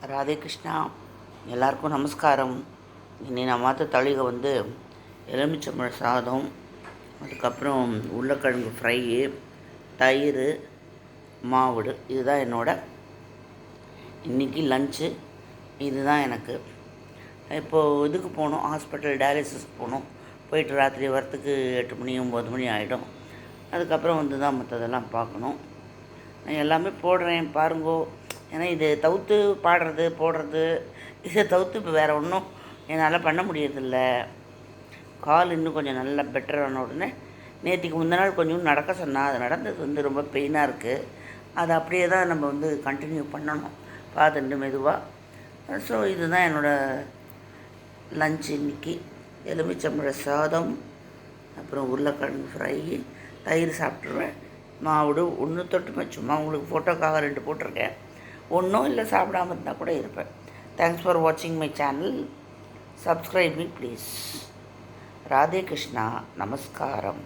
ராதே கிருஷ்ணா. எல்லாருக்கும் நமஸ்காரம். இன்னி நான் மாற்ற தளிகை எலுமிச்சம்பழ சாதம், அதுக்கப்புறம் உருளைக்கிழங்கு ஃப்ரையு, தயிர், மாவுடு. இதுதான் என்னோட இன்றைக்கி லஞ்சு. இதுதான் எனக்கு. இப்போது இதுக்கு போகணும், ஹாஸ்பிட்டல் டயாலிசிஸ்க்கு போகணும். போயிட்டு ராத்திரி வரத்துக்கு 8 மணி 9 மணி ஆகிடும். அதுக்கப்புறம் தான் மற்றதெல்லாம் பார்க்கணும். நான் எல்லாமே போடுறேன் பாருங்கோ. ஏன்னா இது தவிர்த்து பாடுறது போடுறது, இதை தவிர்த்து இப்போ வேறு ஒன்றும் என்னால் பண்ண முடியறதில்ல. கால் இன்னும் கொஞ்சம் நல்லா பெட்டரான உடனே நேற்றுக்கு முந்தின நாள் கொஞ்சம் நடக்க சொன்னால் அது நடந்தது ரொம்ப பெயினாக இருக்குது. அதை அப்படியே தான் நம்ம கண்டினியூ பண்ணணும், பார்த்துட்டு மெதுவாக. ஸோ இதுதான் என்னோடய லஞ்ச் இன்றைக்கி. எலுமிச்சம்பழ சாதம், அப்புறம் உருளைக்கிழங்கு ஃப்ரை, தயிர் சாப்பிட்ருவேன். மாவுடு ஒன்று தொட்டுமே, சும்மா உங்களுக்கு ஃபோட்டோக்காக 2 போட்டிருக்கேன். ஒன்றும் இல்லை, சாப்பிடாமல் இருந்தால் கூட இருப்பேன். தேங்க்ஸ் ஃபார் வாட்சிங் my channel. Subscribe me please. Radhe Krishna. நமஸ்காரம்.